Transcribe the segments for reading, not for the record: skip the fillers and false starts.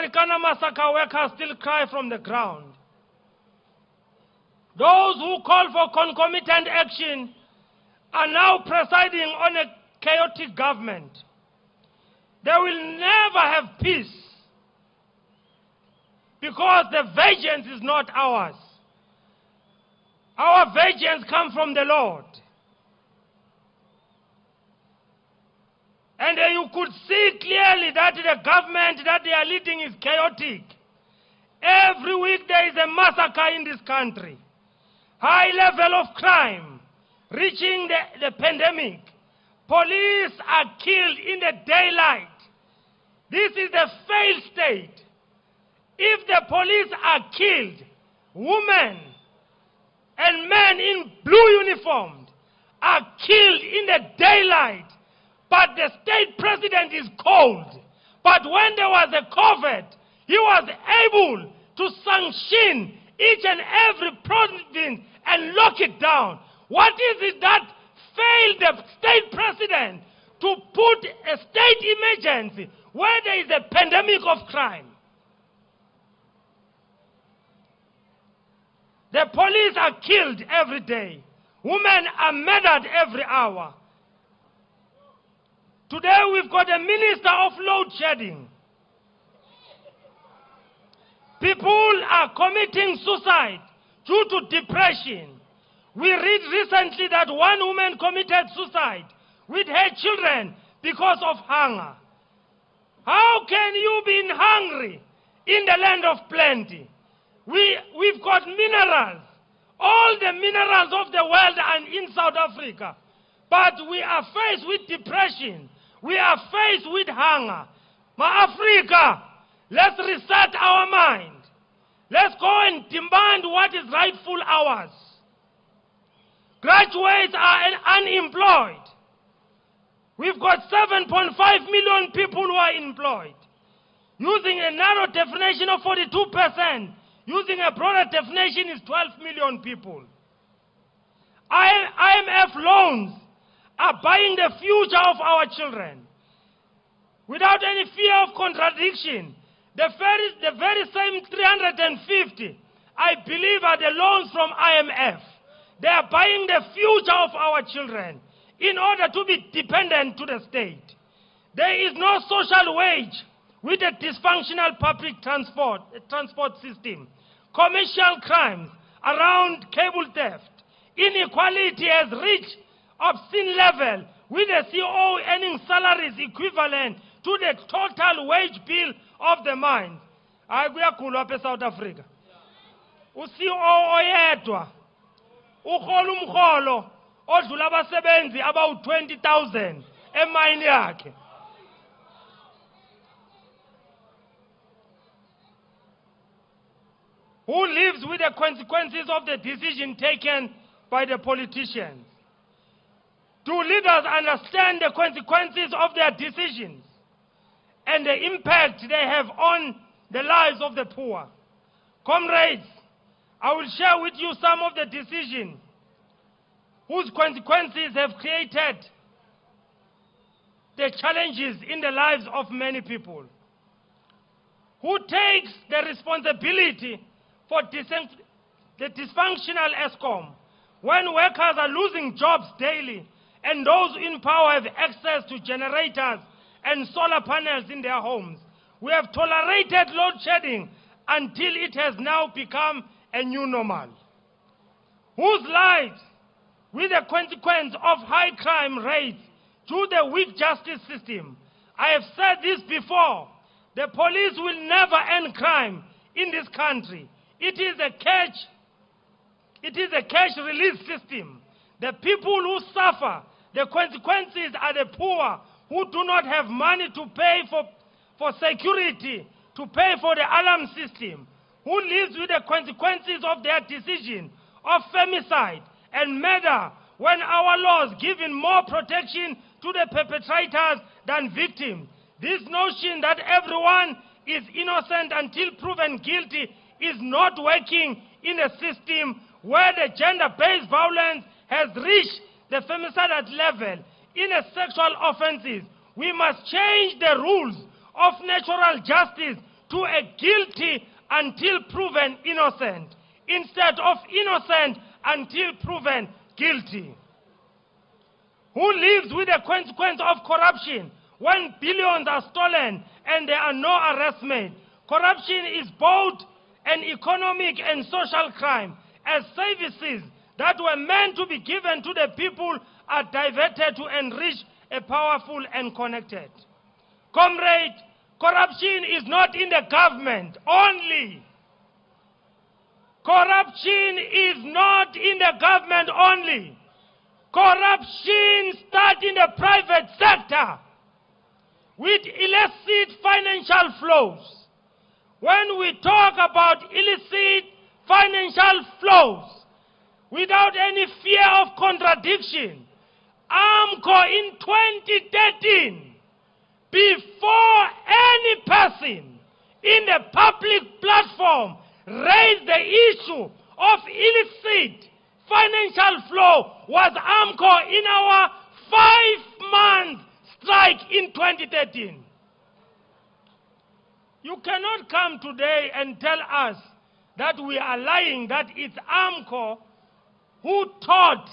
Marikana massacre workers still cry from the ground. Those who call for concomitant action are now presiding on a chaotic government. They will never have peace because the vengeance is not ours. Our vengeance comes from the Lord. And you could see clearly that the government that they are leading is chaotic. Every week there is a massacre in this country. High level of crime, reaching the pandemic. Police are killed in the daylight. This is the failed state. If the police are killed, women and men in blue uniforms are killed in the daylight, but the state president is cold. But when there was a COVID, he was able to sanction each and every province and lock it down. What is it that failed the state president to put a state emergency where there is a pandemic of crime? The police are killed every day. Women are murdered every hour. Today we've got a minister of load shedding. People are committing suicide due to depression. We read recently that one woman committed suicide with her children because of hunger. How can you be hungry in the land of plenty? We've got minerals. All the minerals of the world are in South Africa. But we are faced with depression. We are faced with hunger. Africa, let's reset our mind. Let's go and demand what is rightful ours. Graduates are unemployed. We've got 7.5 million people who are employed. Using a narrow definition of 42%, using a broader definition is 12 million people. IMF loans are buying the future of our children. Without any fear of contradiction, the very same 350, I believe, are the loans from IMF. They are buying the future of our children in order to be dependent to the state. There is no social wage with a dysfunctional public transport system. Commercial crimes around cable theft. Inequality has reached obscene level with the CEO earning salaries equivalent to the total wage bill of the mines. Kuyakhulwa apha eSouth Africa. U-CEO oyedwa uhola umholo odlula abasebenzi about 20,000 emayini yakhe. Who lives with the consequences of the decision taken by the politicians? Do leaders understand the consequences of their decisions and the impact they have on the lives of the poor? Comrades, I will share with you some of the decisions whose consequences have created the challenges in the lives of many people. Who takes the responsibility for the dysfunctional ESCOM when workers are losing jobs daily and those in power have access to generators and solar panels in their homes? We have tolerated load shedding until it has now become a new normal. Whose lives, with the consequence of high crime rates due to the weak justice system? I have said this before. The police will never end crime in this country. It is a cash release system. The people who suffer the consequences are the poor who do not have money to pay for security, to pay for the alarm system, who lives with the consequences of their decision of femicide and murder when our laws giving more protection to the perpetrators than victims. This notion that everyone is innocent until proven guilty is not working in a system where the gender-based violence has reached the femicide level in a sexual offenses. We must change the rules of natural justice to a guilty until proven innocent, instead of innocent until proven guilty. Who lives with the consequence of corruption when billions are stolen and there are no arrests made? Corruption is both an economic and social crime, as services that were meant to be given to the people are diverted to enrich a powerful and connected. Comrade, corruption is not in the government only. Corruption is not in the government only. Corruption starts in the private sector with illicit financial flows. When we talk about illicit financial flows, without any fear of contradiction, AMCO in 2013, before any person in the public platform raised the issue of illicit financial flow, was AMCO in our 5-month strike in 2013. You cannot come today and tell us that we are lying, that it's AMCO who taught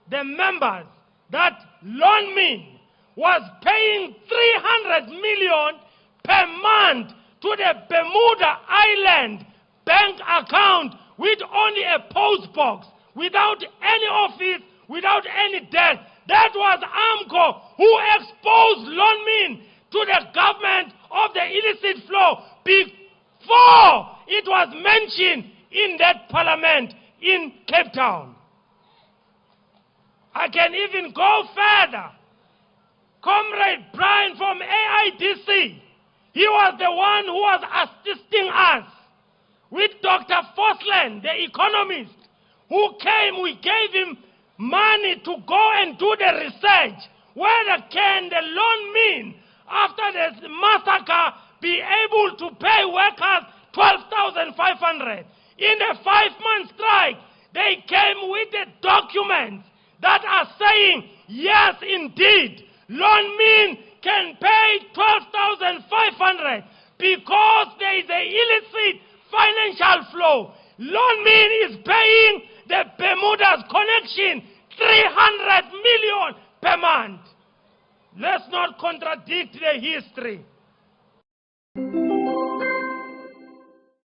the members that Lonmin was paying 300 million per month to the Bermuda Island bank account with only a post box, without any office, without any debt. That was AMCO who exposed Lonmin to the government of the illicit flow before it was mentioned in that parliament in Cape Town. I can even go further. Comrade Brian from AIDC, he was the one who was assisting us with Dr. Fosland, the economist, who came. We gave him money to go and do the research. Whether can the loan mean after the massacre be able to pay workers 12,500? In the 5-month strike, they came with the documents that are saying, yes, indeed, Lonmin can pay 12,500 because there is an illicit financial flow. Lonmin is paying the Bermuda's connection 300 million per month. Let's not contradict the history.